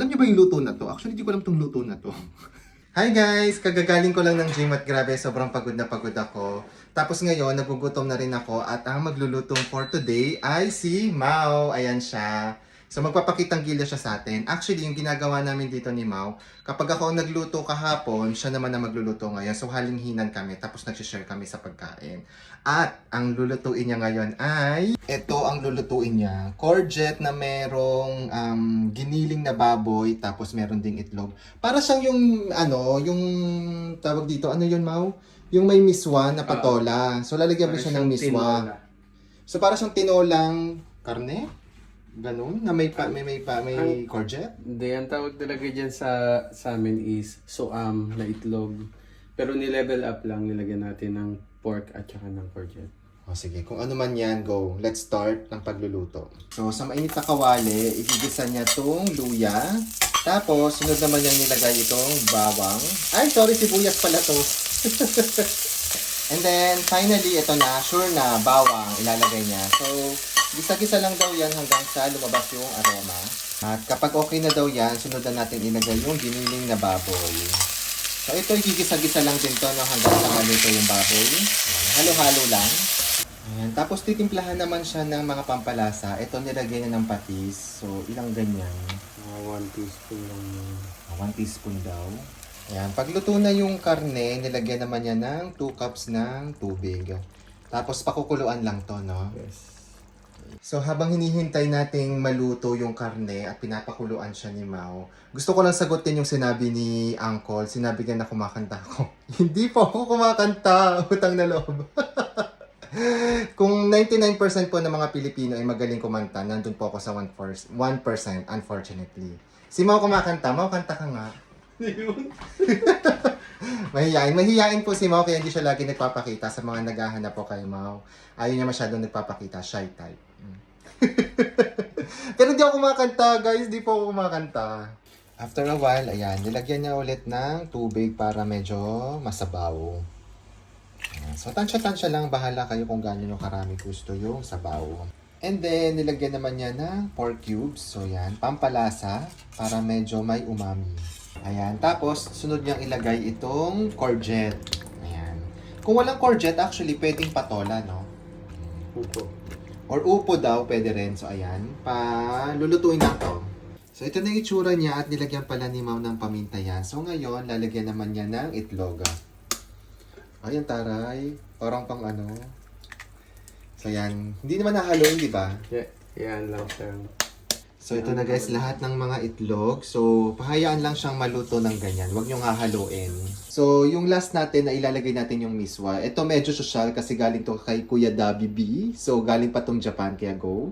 Alam niyo ba yung luto na to? Actually, di ko alam tong luto na to. Hi guys! Kagagaling ko lang ng gym at grabe, sobrang pagod na pagod ako. Tapos ngayon, nagugutom na rin ako at ang maglulutong for today ay si Mau. Ayan siya. So magpapakitang gila siya sa atin. Actually, yung ginagawa namin dito ni Mau, kapag ako ang nagluto kahapon, siya naman ang magluluto ngayon. So halinghinan kami, tapos nagsishare kami sa pagkain. At ang lulutuin niya ngayon ay, ito ang lulutuin niya. Courgette na merong giniling na baboy, tapos meron ding itlog. Para siyang yung, yung tawag dito, ano yun Mau? Yung may miswa na patola. So lalagyan mo siya ng miswa. So para siyang tinolang karne? Ganun? Na may courgette? Hindi, ang tawag talaga dyan sa amin is suam na itlog. Pero ni-level up lang, nilagyan natin ng pork at saka ng courgette. O sige, kung ano man yan, go. Let's start ng pagluluto. So, sa mainit na kawali, igigisa niya itong luya. Tapos, sunod naman niyang nilagay itong bawang. Ay, sorry, sibuyas pala to. And then, finally, ito na, sure na, bawang ilalagay niya. So, gisa-gisa lang daw yan hanggang sa lumabas yung aroma. At kapag okay na daw yan, sunod na natin ilagay yung giniling na baboy. So, ito, igigisa-gisa lang din to no, hanggang sa maluto yung baboy. Halo-halo lang. Ayan. Tapos titimplahan naman siya ng mga pampalasa. Ito nilagay na ng patis. So, ilang ganyan? 1 teaspoon lang. 1 teaspoon daw. Ayan. Pagluto na yung karne, nilagyan naman niya ng 2 cups ng tubig. Tapos pakukuluan lang to, no? Yes. So, habang hinihintay nating maluto yung karne at pinapakuluan siya ni Mau, gusto ko lang sagutin yung sinabi ni Uncle. Sinabi niya na kumakanta ako. Hindi po ako kumakanta. Utang na loob. Kung 99% po ng mga Pilipino ay magaling kumanta, nandun po ako sa 1%, unfortunately. Si Mau kumakanta. Mau, kanta ka nga. Mahihain po si Mau kaya hindi siya lagi nagpapakita sa mga naghahanap po kay Mau. Ayaw niya masyadong nagpapakita, shy type. Pero di ako kumakanta, guys, di po ako kumakanta. After a while, ayan, nilagyan niya ulit ng tubig para medyo masabaw. Ayan. So, tansya-tansya lang, bahala kayo kung gaano karami gusto yung sabaw. And then, nilagyan naman niya ng pork cubes. So, yan, pampalasa para medyo may umami. Ayan, tapos, sunod niyang ilagay itong courgette. Ayan. Kung walang courgette, actually, pwedeng patola, no? Upo. Or upo daw, pwede rin. So, ayan, lulutuin na to. So, ito na yung itsura niya at nilagyan pala ni Mau ng paminta yan. So, ngayon, lalagyan naman niya ng itlog. Ayan, taray. Parang pang ano. So, yan. Hindi naman nahaloin, di ba? Yeah, yan lang siya. So, ito na guys, lahat ng mga itlog. So, pahayaan lang siyang maluto ng ganyan. Huwag niyong hahaluin. So, yung last natin na ilalagay natin yung miswa. Ito medyo social kasi galing to kay Kuya Dabi B. So, galing pa tong Japan, kaya go.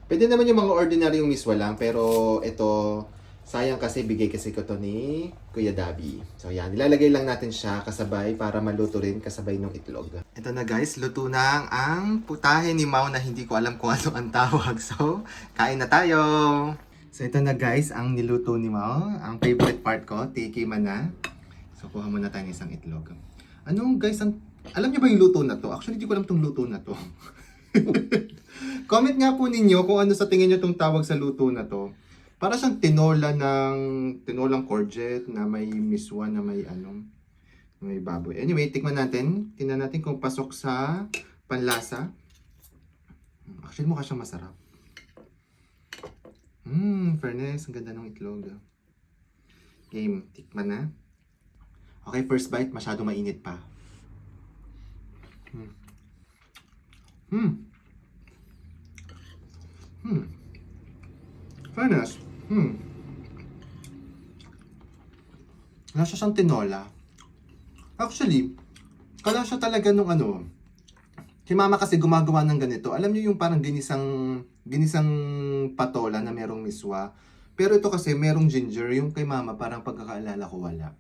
Pwede naman yung mga ordinary yung miswa lang. Pero, ito, sayang kasi bigay kasi ko to ni Kuya Dabi. So, yan. Ilalagay lang natin siya kasabay para maluto rin kasabay ng itlog. Ito na guys, luto na ang putahe ni Mau na hindi ko alam kung ano ang tawag. So, kain na tayo! So, ito na guys, ang niluto ni Mau. Ang favorite part ko, tikiman na. So, kuha muna tayo ng isang itlog. Anong guys, alam niyo ba yung luto na to? Actually, hindi ko alam tong luto na to. Comment nga po ninyo kung ano sa tingin niyo tong tawag sa luto na to. Para siyang tinolang courgette na may miswa na may baboy. Anyway, tikman natin. Tingnan natin kung pasok sa panlasa. Actually, mukha siyang masarap. Fairness. Ang ganda ng itlog. Game, tikman na. Okay, first bite. Masyado mainit pa. Fairness. Nasa siyang tinola. Actually, kala siya talaga nung si mama kasi gumagawa ng ganito. Alam niyo yung parang ginisang patola na merong miswa. Pero ito kasi merong ginger. Yung kay mama parang pagkakaalala ko wala.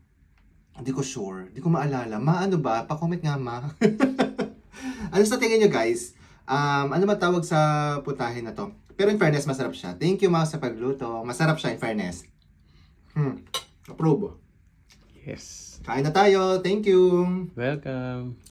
Hindi ko sure. Hindi ko maalala. Ano ba? Pa-comment nga ma. Ano sa tingin niyo guys? Ano ba tawag sa putahe na to? Pero in fairness, masarap siya. Thank you, Mau, sa pagluto. Masarap siya in fairness. Approve. Yes. Kain na tayo. Thank you. Welcome.